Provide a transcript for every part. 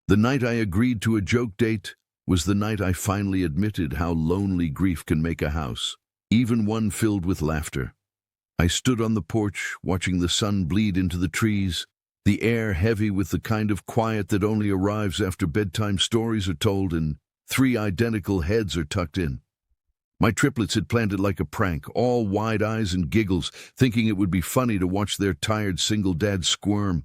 The night I agreed to a joke date was the night I finally admitted how lonely grief can make a house, even one filled with laughter. I stood on the porch, watching the sun bleed into the trees, the air heavy with the kind of quiet that only arrives after bedtime stories are told and three identical heads are tucked in. My triplets had planned it like a prank, all wide eyes and giggles, thinking it would be funny to watch their tired single dad squirm.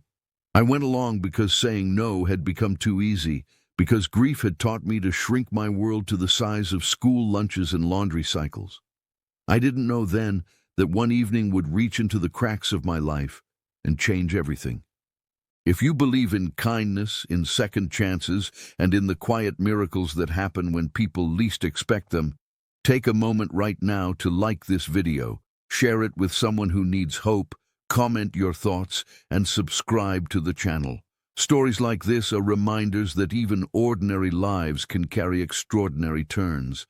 I went along because saying no had become too easy, because grief had taught me to shrink my world to the size of school lunches and laundry cycles. I didn't know then that one evening would reach into the cracks of my life and change everything. If you believe in kindness, in second chances, and in the quiet miracles that happen when people least expect them, take a moment right now to like this video, share it with someone who needs hope, comment your thoughts, and subscribe to the channel. Stories like this are reminders that even ordinary lives can carry extraordinary turns.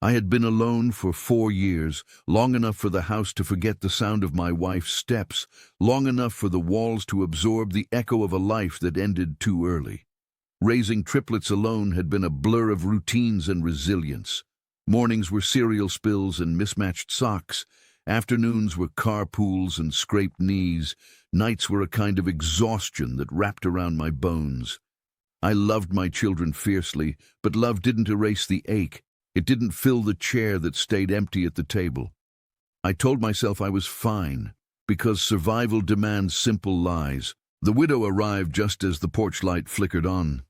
I had been alone for 4 years, long enough for the house to forget the sound of my wife's steps, long enough for the walls to absorb the echo of a life that ended too early. Raising triplets alone had been a blur of routines and resilience. Mornings were cereal spills and mismatched socks. Afternoons were carpools and scraped knees. Nights were a kind of exhaustion that wrapped around my bones. I loved my children fiercely, but love didn't erase the ache. It didn't fill the chair that stayed empty at the table. I told myself I was fine, because survival demands simple lies. The widow arrived just as the porch light flickered on.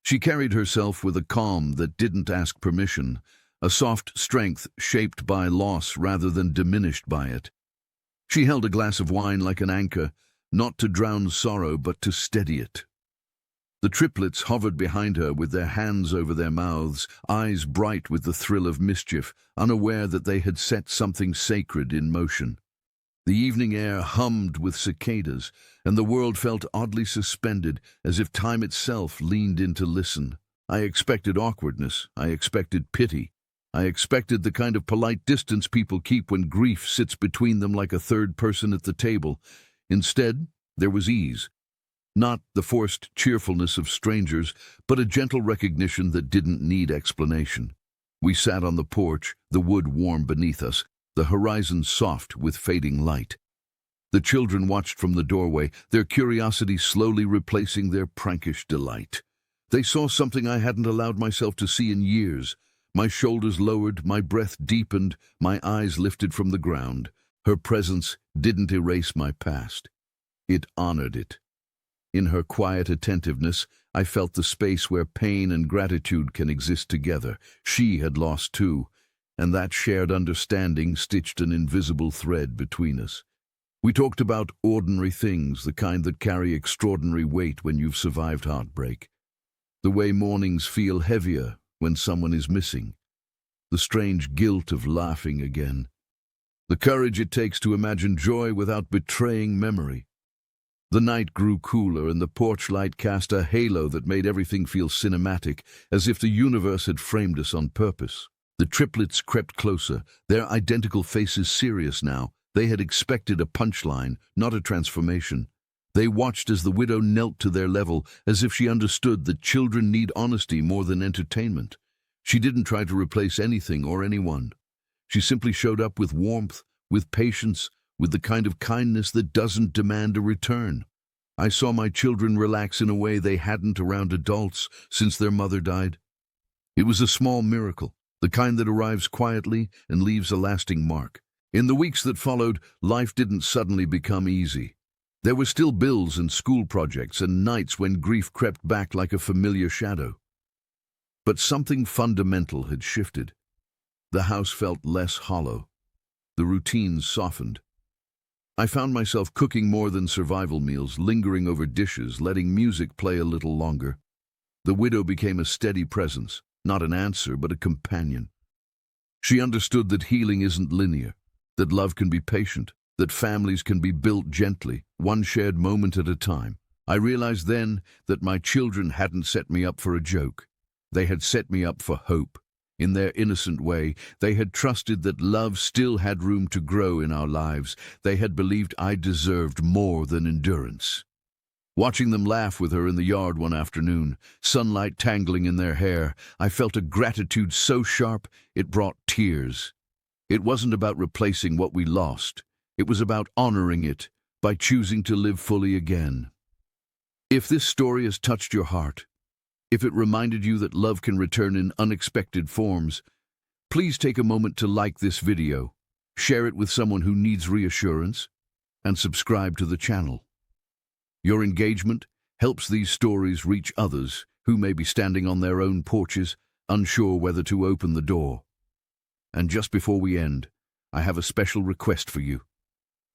She carried herself with a calm that didn't ask permission, a soft strength shaped by loss rather than diminished by it. She held a glass of wine like an anchor, not to drown sorrow but to steady it. The triplets hovered behind her with their hands over their mouths, eyes bright with the thrill of mischief, unaware that they had set something sacred in motion. The evening air hummed with cicadas, and the world felt oddly suspended, as if time itself leaned in to listen. I expected awkwardness. I expected pity. I expected the kind of polite distance people keep when grief sits between them like a third person at the table. Instead, there was ease. Not the forced cheerfulness of strangers, but a gentle recognition that didn't need explanation. We sat on the porch, the wood warm beneath us, the horizon soft with fading light. The children watched from the doorway, their curiosity slowly replacing their prankish delight. They saw something I hadn't allowed myself to see in years. My shoulders lowered, my breath deepened, my eyes lifted from the ground. Her presence didn't erase my past. It honored it. In her quiet attentiveness, I felt the space where pain and gratitude can exist together. She had lost too, and that shared understanding stitched an invisible thread between us. We talked about ordinary things, the kind that carry extraordinary weight when you've survived heartbreak. The way mornings feel heavier when someone is missing. The strange guilt of laughing again. The courage it takes to imagine joy without betraying memory. The night grew cooler, and the porch light cast a halo that made everything feel cinematic, as if the universe had framed us on purpose. The triplets crept closer, their identical faces serious now. They had expected a punchline, not a transformation. They watched as the widow knelt to their level, as if she understood that children need honesty more than entertainment. She didn't try to replace anything or anyone. She simply showed up with warmth, with patience, with the kind of kindness that doesn't demand a return. I saw my children relax in a way they hadn't around adults since their mother died. It was a small miracle, the kind that arrives quietly and leaves a lasting mark. In the weeks that followed, life didn't suddenly become easy. There were still bills and school projects and nights when grief crept back like a familiar shadow. But something fundamental had shifted. The house felt less hollow. The routines softened. I found myself cooking more than survival meals, lingering over dishes, letting music play a little longer. The widow became a steady presence, not an answer, but a companion. She understood that healing isn't linear, that love can be patient, that families can be built gently, one shared moment at a time. I realized then that my children hadn't set me up for a joke. They had set me up for hope. In their innocent way, they had trusted that love still had room to grow in our lives. They had believed I deserved more than endurance. Watching them laugh with her in the yard one afternoon, sunlight tangling in their hair, I felt a gratitude so sharp it brought tears. It wasn't about replacing what we lost. It was about honoring it by choosing to live fully again. If this story has touched your heart, if it reminded you that love can return in unexpected forms, please take a moment to like this video, share it with someone who needs reassurance, and subscribe to the channel. Your engagement helps these stories reach others who may be standing on their own porches, unsure whether to open the door. And just before we end, I have a special request for you.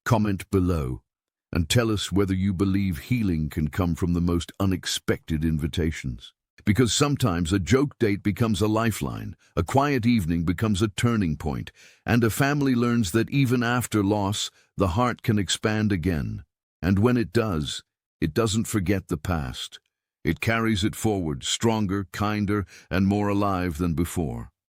Comment below and tell us whether you believe healing can come from the most unexpected invitations. Because sometimes a joke date becomes a lifeline, a quiet evening becomes a turning point, and a family learns that even after loss, the heart can expand again. And when it does, it doesn't forget the past. It carries it forward, stronger, kinder, and more alive than before.